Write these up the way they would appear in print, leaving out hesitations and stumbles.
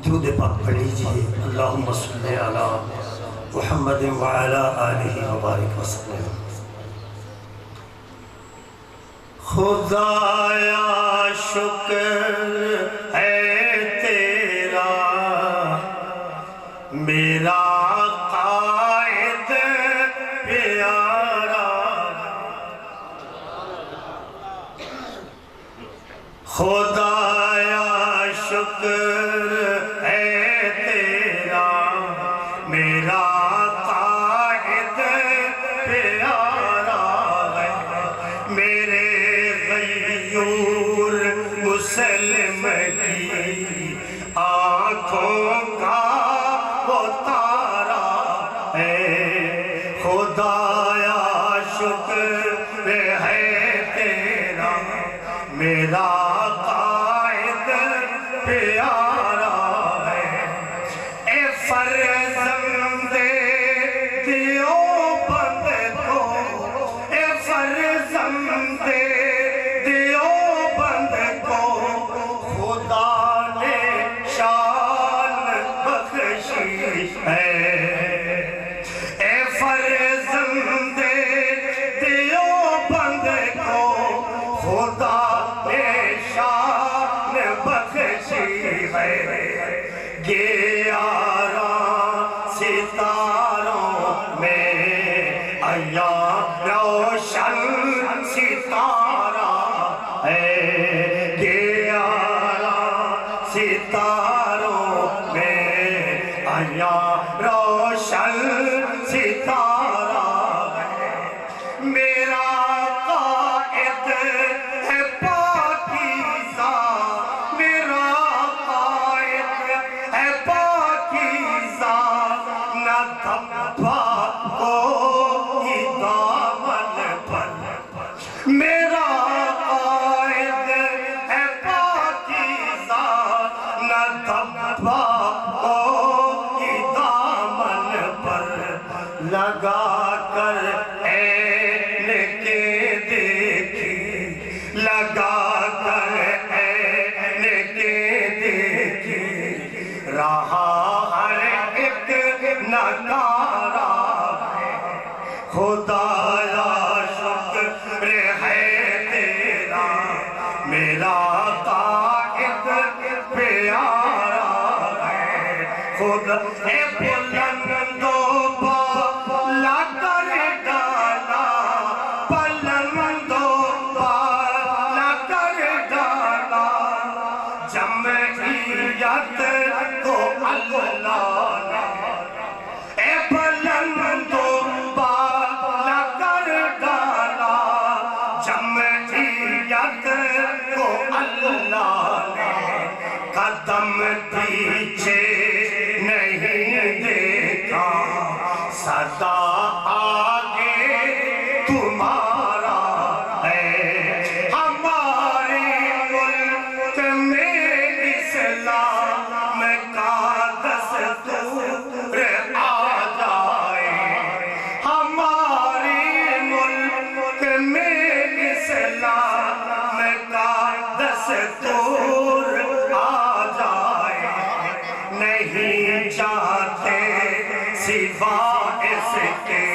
درود پاک پڑھ لیجئے۔ اللہم صلی علی محمد وعلی آلہ وبارک وسلم۔ خدایا شکر ہے تیرا میرا قائد پیارا، خدایا شکر ہے تیرا میرا قائد پیارا ہے، میرے غیور مسلم کی آنکھوں کا وہ تارا ہے، خدایا شکر ہے تیرا میرا قائد پیارا ہے، اے فرزند دیوبند کو، اے فرزند دیوبند کو خدا نے شان بخشی ہے، اے فرزند دیوبند کو خدا نے شان بخشی ہے، گیارہ ستاروں میں عیاں روشن ستارہ ہے، گیارہ ستاروں میں عیاں روشن ستارہ ہے، میرا قائد ہے پاکیزہ، میرا قائد ہے پاکیزہ، نہ دھبا کوئی دامن پر، میرا قائد ہے پاکیزہ، نہ دھبا کوئی دامن پر، لگا کر عین کے دیکھی، لگا کر عین کے دیکھی، رہا ہر ایک نکارا ہے، خدایا شکر ہے تیرا میرا قائد پیارا ہے، خدا اے بلندو بالا کر ڈالا، بلندو بالا کر ڈالا، جمعیت کو اللہ نے، اے بلندو بالا کر ڈالا، جمعیت کو اللہ نے، قدم پیچھے نہیں دیکھا، صدا آگے تمہارا ہے، ہمارے ملک میں اسلام کا دستور آ جائے، ہمارے ملک میں اسلام کا دستور آ جائے، نہیں چاہتے سوا اس کے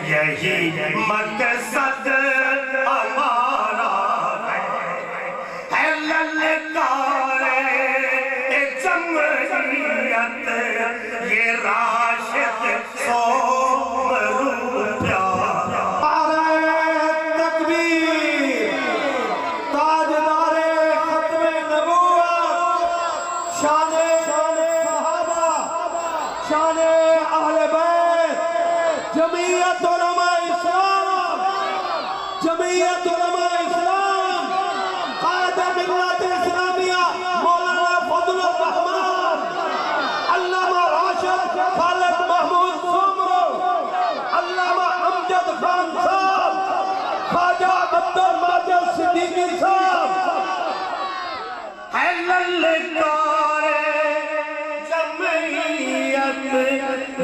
یہی مقصد ہمارا ہے، للکار جمعیت یہ راشد سومرو پیارا، نعرہ تکبیر، تاجدار ختم نبوت، شان صحابہ، شان اہل بیت، جمعیت علماء اسلام، جمعیت علماء اسلام، قائد ملت اسلامیہ مولانا فضل الرحمن، علامہ راشد خالد محمود سومرو، علامہ امجد خان صاحب، خواجہ عبدالماجد صدیقی صاحب، ہے للکار جمعیت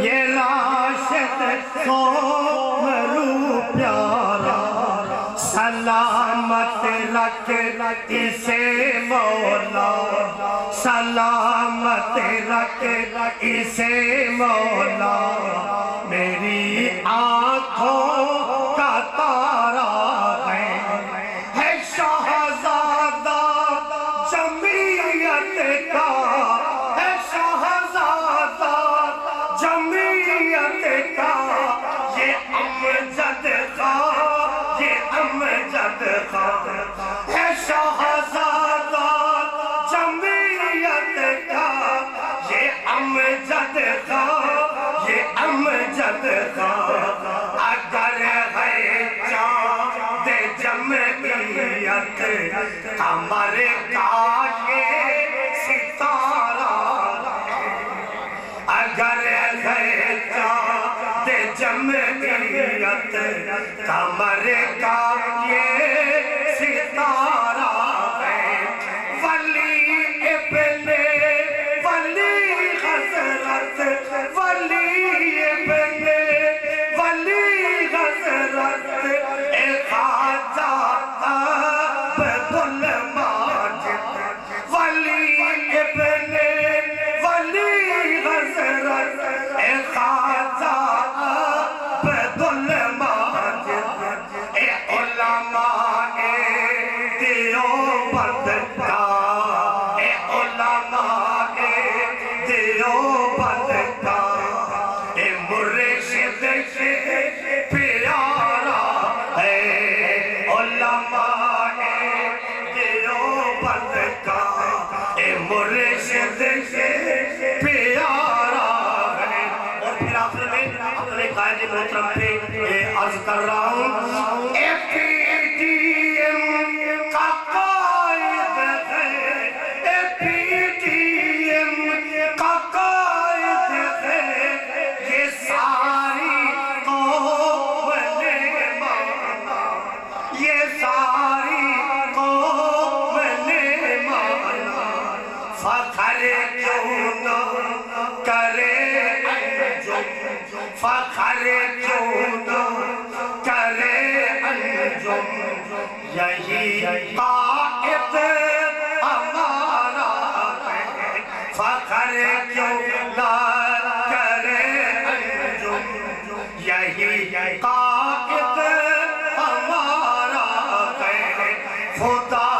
یہ راشد سومرو پیارا، سلامت رکھ اسے مولا سلامت رکھ اسے مولا میری آنکھوں کا تارا ہے شہزادہ جمعیت کا ہے شہزادہ جمعیت کا یہ امجد خان یہ امجد خان ہے شہزادہ جمعیت کا یہ امجد خان یہ امجد خان اگر ہے چاند جمعیت قمر کا یہ ستارہ اگر ہے چاند جمعیت قمر کا یہ ستارہ ہے ولی ابن ولی حضرت ولی ابن ولی حضرت خواجہ عبد الماجد ولی ابن ولی حضرت خواجہ عبد الماجد علماء دیوبند کا علماء دیوبند کا مرشد سے پیارا ہے علماء دیوبند کا مرشد سے پیارا ہے اور پھر آخر میں اپنے قائد محترم پہ عرض کر رہا ہوں APTM کا قائد ہے APTM کا قائد ہے یہ ساری قوم نے مانا یہ ساری قوم نے مانا فخر کیوں نہ کرے انجم فخر کیوں نہ کرے انجم یہی قائد ہمارا ہے فخر کیوں نہ کرے انجم یہی قائد ہمارا ہے خدا